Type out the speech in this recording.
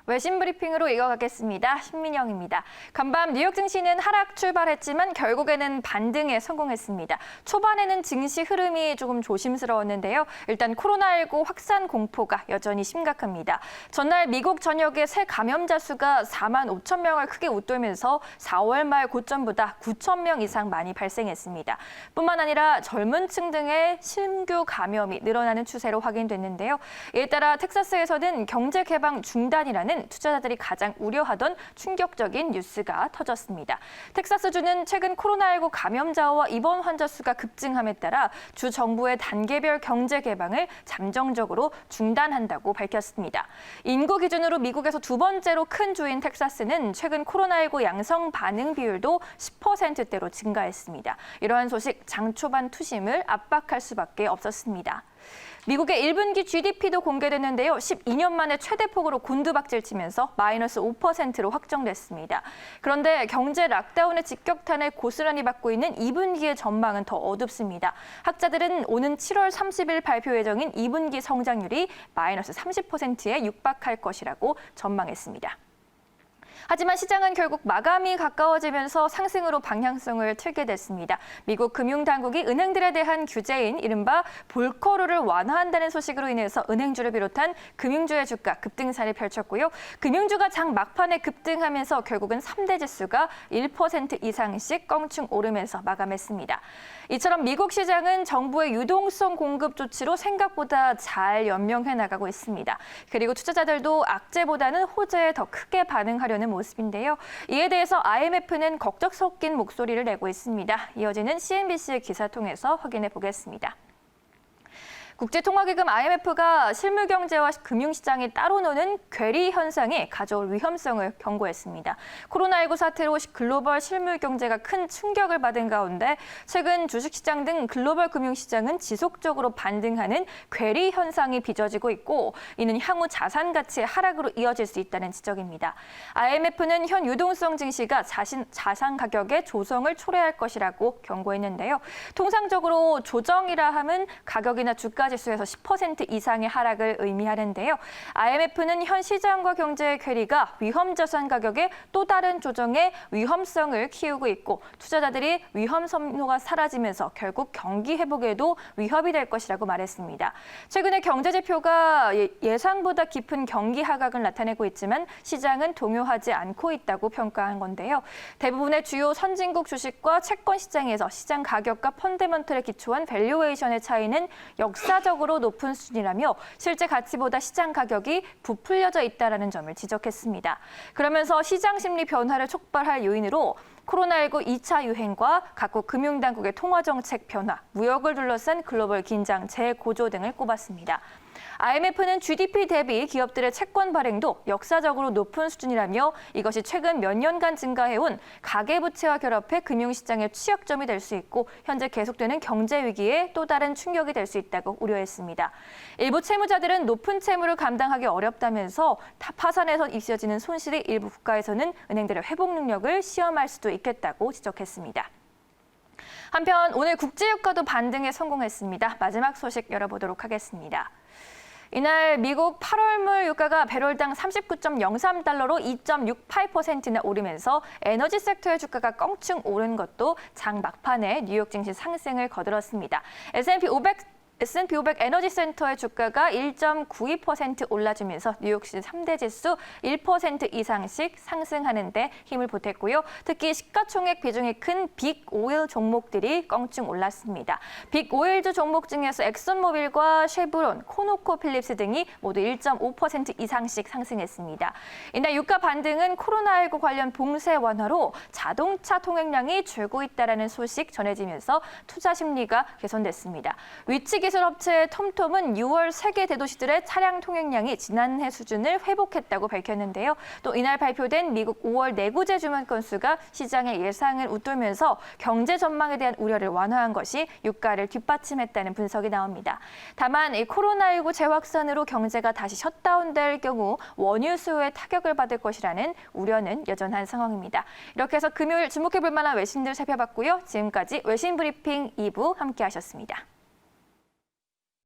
외신 브리핑으로 이어가겠습니다. 신민영입니다. 간밤 뉴욕 증시는 하락 출발했지만 결국에는 반등에 성공했습니다. 초반에는 증시 흐름이 조금 조심스러웠는데요. 일단 코로나19 확산 공포가 여전히 심각합니다. 전날 미국 전역의 새 감염자 수가 4만 5천 명을 크게 웃돌면서 4월 말 고점보다 9천 명 이상 많이 발생했습니다. 뿐만 아니라 젊은 층 등의 신규 감염이 늘어나는 추세로 확인됐는데요. 이에 따라 텍사스에서는 경제 개방 중단이라는 투자자들이 가장 우려하던 충격적인 뉴스가 터졌습니다. 텍사스주는 최근 코로나19 감염자와 입원 환자 수가 급증함에 따라 주 정부의 단계별 경제 개방을 잠정적으로 중단한다고 밝혔습니다. 인구 기준으로 미국에서 두 번째로 큰 주인 텍사스는 최근 코로나19 양성 반응 비율도 10%대로 증가했습니다. 이러한 소식 장 초반 투심을 압박할 수밖에 없었습니다. 미국의 1분기 GDP도 공개됐는데요. 12년 만에 최대폭으로 곤두박질치면서 마이너스 5%로 확정됐습니다. 그런데 경제 락다운의 직격탄을 고스란히 받고 있는 2분기의 전망은 더 어둡습니다. 학자들은 오는 7월 30일 발표 예정인 2분기 성장률이 마이너스 30%에 육박할 것이라고 전망했습니다. 하지만 시장은 결국 마감이 가까워지면서 상승으로 방향성을 틀게 됐습니다. 미국 금융당국이 은행들에 대한 규제인 이른바 볼커루를 완화한다는 소식으로 인해서 은행주를 비롯한 금융주의 주가 급등세를 펼쳤고요. 금융주가 장 막판에 급등하면서 결국은 3대 지수가 1% 이상씩 껑충 오르면서 마감했습니다. 이처럼 미국 시장은 정부의 유동성 공급 조치로 생각보다 잘 연명해 나가고 있습니다. 그리고 투자자들도 악재보다는 호재에 더 크게 반응하려는 모습인데요. 이에 대해서 IMF는 걱정 섞인 목소리를 내고 있습니다. 이어지는 CNBC의 기사 통해서 확인해 보겠습니다. 국제통화기금 IMF가 실물 경제와 금융시장이 따로 노는 괴리 현상이 가져올 위험성을 경고했습니다. 코로나19 사태로 글로벌 실물 경제가 큰 충격을 받은 가운데 최근 주식시장 등 글로벌 금융시장은 지속적으로 반등하는 괴리 현상이 빚어지고 있고 이는 향후 자산 가치의 하락으로 이어질 수 있다는 지적입니다. IMF는 현 유동성 증시가 자산 가격의 조정을 초래할 것이라고 경고했는데요. 통상적으로 조정이라 함은 가격이나 주가 지수에서 10% 이상의 하락을 의미하는데요. IMF는 현 시장과 경제의 괴리가 위험자산 가격의 또 다른 조정의 위험성을 키우고 있고 투자자들이 위험 선호가 사라지면서 결국 경기 회복에도 위협이 될 것이라고 말했습니다. 최근에 경제 지표가 예상보다 깊은 경기 하락을 나타내고 있지만 시장은 동요하지 않고 있다고 평가한 건데요. 대부분의 주요 선진국 주식과 채권 시장에서 시장 가격과 펀더멘털에 기초한 밸류에이션의 차이는 역사적으로 높은 수준이라며 실제 가치보다 시장 가격이 부풀려져 있다는 점을 지적했습니다. 그러면서 시장 심리 변화를 촉발할 요인으로 코로나19 2차 유행과 각국 금융당국의 통화정책 변화, 무역을 둘러싼 글로벌 긴장 재고조 등을 꼽았습니다. IMF는 GDP 대비 기업들의 채권 발행도 역사적으로 높은 수준이라며 이것이 최근 몇 년간 증가해온 가계부채와 결합해 금융시장의 취약점이 될 수 있고 현재 계속되는 경제 위기에 또 다른 충격이 될 수 있다고 우려했습니다. 일부 채무자들은 높은 채무를 감당하기 어렵다면서 파산에서 있어지는 손실이 일부 국가에서는 은행들의 회복 능력을 시험할 수도 있겠다고 지적했습니다. 한편 오늘 국제유가도 반등에 성공했습니다. 마지막 소식 열어보도록 하겠습니다. 이날 미국 8월물 유가가 배럴당 39.03달러로 2.68%나 오르면서 에너지 섹터의 주가가 껑충 오른 것도 장 막판에 뉴욕 증시 상승을 거들었습니다. S&P 500 에너지 센터의 주가가 1.92% 올라주면서 뉴욕시 3대 지수 1% 이상씩 상승하는 데 힘을 보탰고요. 특히 시가총액 비중이 큰 빅 오일 종목들이 껑충 올랐습니다. 빅 오일주 종목 중에서 엑슨모빌과 쉐브론, 코노코필립스 등이 모두 1.5% 이상씩 상승했습니다. 이날 유가 반등은 코로나19 관련 봉쇄 완화로 자동차 통행량이 줄고 있다는 소식 전해지면서 투자 심리가 개선됐습니다. 위치 기술 업체 톰톰은 6월 세계 대도시들의 차량 통행량이 지난해 수준을 회복했다고 밝혔는데요. 또 이날 발표된 미국 5월 내구재 주문 건수가 시장의 예상을 웃돌면서 경제 전망에 대한 우려를 완화한 것이 유가를 뒷받침했다는 분석이 나옵니다. 다만 이 코로나19 재확산으로 경제가 다시 셧다운될 경우 원유 수요에 타격을 받을 것이라는 우려는 여전한 상황입니다. 이렇게 해서 금요일 주목해볼 만한 외신들 살펴봤고요. 지금까지 외신 브리핑 2부 함께하셨습니다.